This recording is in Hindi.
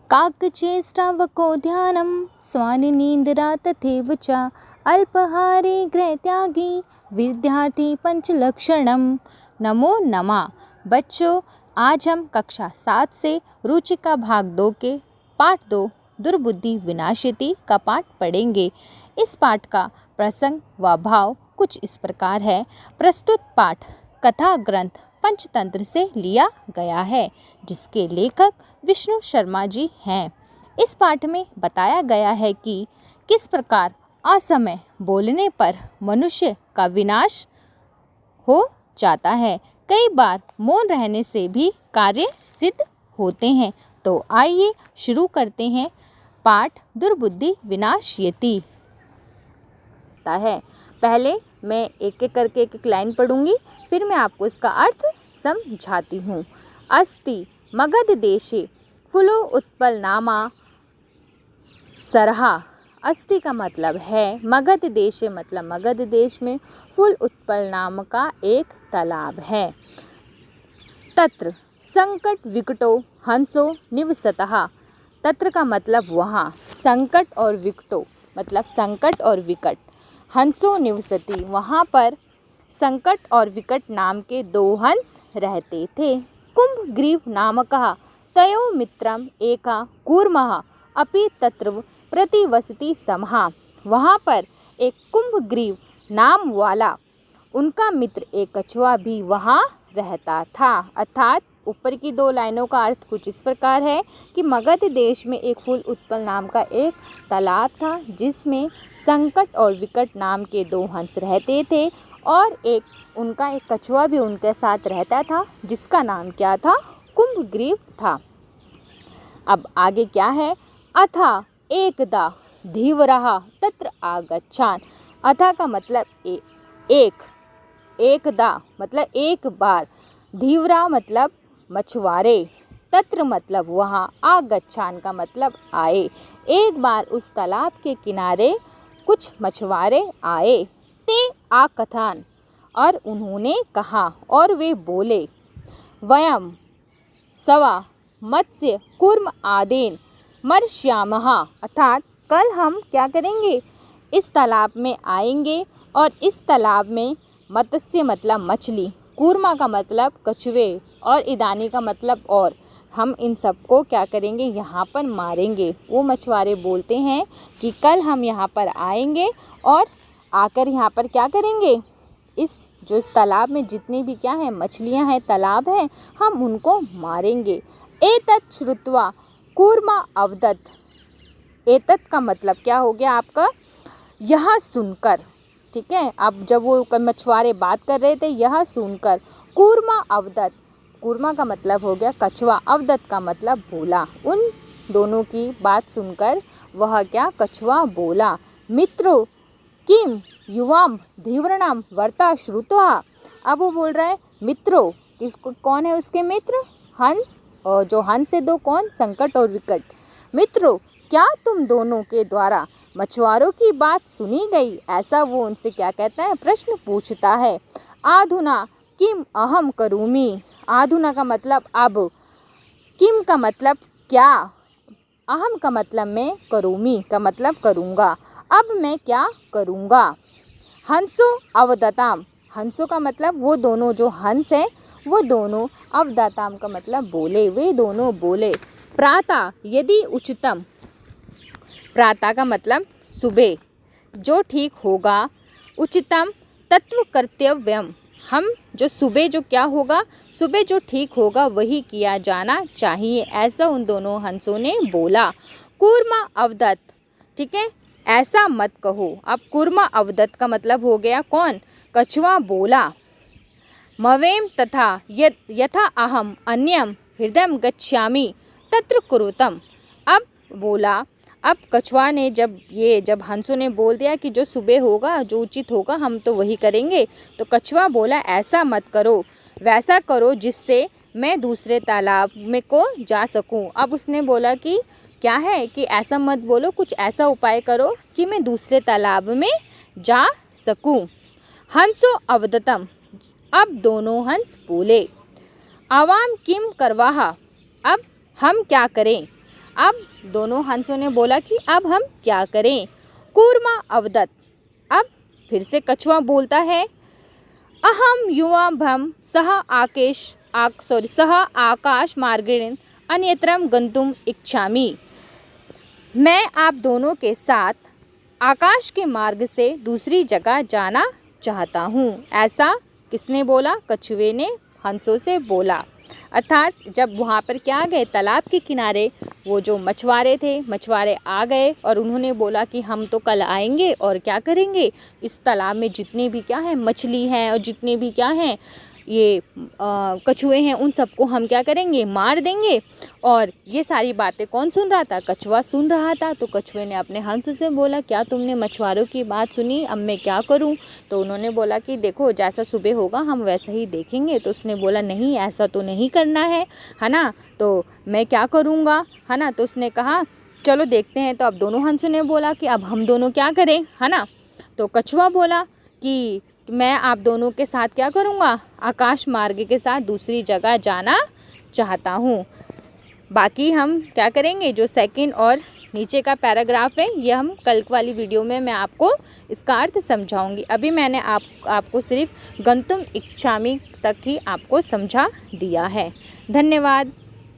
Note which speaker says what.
Speaker 1: काकचेष्टावको ध्यानं स्वानिनीन्द्रा तथैव च अल्पाहारे गृहत्यागी विद्यार्थी पंचलक्षणम। नमो नमः। बच्चों, आज हम कक्षा 7 से रुचि का भाग 2 के पाठ 2 दुर्बुद्धि विनाशयति का पाठ पढ़ेंगे। इस पाठ का प्रसंग व भाव कुछ इस प्रकार है। प्रस्तुत पाठ कथा ग्रंथ पंचतंत्र से लिया गया है, जिसके लेखक विष्णु शर्मा जी हैं। इस पाठ में बताया गया है कि किस प्रकार असमय बोलने पर मनुष्य का विनाश हो जाता है। कई बार मौन रहने से भी कार्य सिद्ध होते हैं। तो आइए शुरू करते हैं। पाठ दुर्बुद्धि विनाशयति है। पहले मैं एक एक करके एक एक लाइन पढ़ूंगी, फिर मैं आपको इसका अर्थ समझाती हूँ। अस्ति मगध देशे फूलो उत्पल नामा सरहा। अस्ति का मतलब है मगध देश, मतलब मगध देश में फूल उत्पल नाम का एक तालाब है। तत्र संकट विकटो हंसो निवसतः। तत्र का मतलब वहाँ, संकट और विकटो मतलब संकट और विकट, हंसो निवसति वहाँ पर संकट और विकट नाम के 2 हंस रहते थे। कुंभग्रीव नामकः तयो मित्रम एका कूर्मः अपि तत्र प्रतिवसति समहा। वहाँ पर एक कुंभग्रीव नाम वाला उनका मित्र एक कछुआ भी वहाँ रहता था। अर्थात ऊपर की 2 लाइनों का अर्थ कुछ इस प्रकार है कि मगध देश में एक फूल उत्पल नाम का एक तालाब था, जिसमें संकट और विकट नाम के 2 हंस रहते थे और उनका एक कछुआ भी उनके साथ रहता था, जिसका नाम क्या था? कुंभग्रीव था। अब आगे क्या है? अथा एकदा धीवरः तत्र आगच्छान। अथा का मतलब एकदा मतलब एक बार, धीवरा मतलब मछुआरे, तत्र मतलब वहाँ, आगच्छान का मतलब आए। एक बार उस तालाब के किनारे कुछ मछुआरे आए। ते आकथान और उन्होंने कहा और वे बोले, वयम सवा मत्स्य कूर्म आदेन मर्ष्यामः। अर्थात कल हम क्या करेंगे? इस तालाब में आएंगे और इस तालाब में मत्स्य मतलब मछली, कूर्मा का मतलब कछुए और इदानी का मतलब और, हम इन सबको क्या करेंगे? यहाँ पर मारेंगे। वो मछुआरे बोलते हैं कि कल हम यहाँ पर आएंगे और आकर यहाँ पर क्या करेंगे? इस तालाब में जितनी भी क्या है मछलियाँ हैं, तालाब हैं, हम उनको मारेंगे। एतत् श्रुत्वा कूर्मा अवदत्। एतत् का मतलब क्या हो गया आपका? यह सुनकर, ठीक है। अब जब वो मछुआरे बात कर रहे थे, यह सुनकर कूर्मा अवदत्, कूर्मा का मतलब हो गया कछुआ, अवदत् का मतलब बोला। उन दोनों की बात सुनकर वह क्या? कछुआ बोला, मित्रो किम युवाम धीवरणाम वर्ता श्रुत्वा। अब वो बोल रहा है मित्रों, किसको, कौन है उसके मित्र? हंस, और जो हंस है 2 कौन? संकट और विकट। मित्रों, क्या तुम दोनों के द्वारा मछुआरों की बात सुनी गई? ऐसा वो उनसे क्या कहता है? प्रश्न पूछता है। आधुना किम अहम करूमी। आधुना का मतलब अब, किम का मतलब क्या, अहम का मतलब मैं, करूमी का मतलब करूँगा। अब मैं क्या करूँगा? हंसो अवदताम। हंसो का मतलब वो दोनों जो हंस हैं वो दोनों, अवदताम का मतलब बोले, वे दोनों बोले। प्रातः यदि उचितम, प्रातः का मतलब सुबह, जो ठीक होगा, उचितम तत्व कर्तव्यम, हम जो सुबह जो क्या होगा, सुबह जो ठीक होगा वही किया जाना चाहिए। ऐसा उन दोनों हंसों ने बोला। कूर्मा अवदत्त, ठीक है, ऐसा मत कहो। अब कूर्मा अवदत्त का मतलब हो गया कौन? कछुआ बोला। मवेम तथा यथा अहम अन्यम हृदय गच्छामि तत्र कुरुतम। अब बोला, अब कछुआ ने जब हंसों ने बोल दिया कि जो सुबह होगा, जो उचित होगा, हम तो वही करेंगे, तो कछुआ बोला ऐसा मत करो, वैसा करो जिससे मैं दूसरे तालाब में को जा सकूं। अब उसने बोला कि क्या है कि ऐसा मत बोलो, कुछ ऐसा उपाय करो कि मैं दूसरे तालाब में जा सकूं। हंसो अवदतम, अब दोनों हंस बोले। आवाम किम करवाहा, अब हम क्या करें? अब दोनों हंसों ने बोला कि अब हम क्या करें। कूर्मा अवदत्, अब फिर से कछुआ बोलता है, अहम युवा भम सह आकाश मार्गेण अन्यत्रम गंतुम इच्छामि। मैं आप दोनों के साथ आकाश के मार्ग से दूसरी जगह जाना चाहता हूँ। ऐसा किसने बोला? कछुए ने हंसों से बोला। अर्थात जब वहाँ पर क्या गए, तालाब के किनारे वो जो मछुआरे थे, मछुआरे आ गए और उन्होंने बोला कि हम तो कल आएंगे और क्या करेंगे, इस तालाब में जितने भी क्या है मछली हैं और जितने भी क्या हैं ये कछुए हैं, उन सबको हम क्या करेंगे, मार देंगे। और ये सारी बातें कौन सुन रहा था? कछुआ सुन रहा था। तो कछुए ने अपने हंस से बोला, क्या तुमने मछुआरों की बात सुनी? अब मैं क्या करूं? तो उन्होंने बोला कि देखो जैसा सुबह होगा हम वैसा ही देखेंगे। तो उसने बोला नहीं, ऐसा तो नहीं करना है ना, तो मैं क्या करूँगा, है ना। तो उसने कहा चलो देखते हैं। तो अब दोनों हंसों ने बोला कि अब हम दोनों क्या करें, है ना। तो कछुआ बोला कि मैं आप दोनों के साथ क्या करूँगा, आकाश मार्ग के साथ दूसरी जगह जाना चाहता हूँ। बाकी हम क्या करेंगे, जो सेकंड और नीचे का पैराग्राफ है ये हम कल वाली वीडियो में मैं आपको इसका अर्थ समझाऊंगी। अभी मैंने आपको सिर्फ गंतुम इच्छामि तक ही आपको समझा दिया है। धन्यवाद।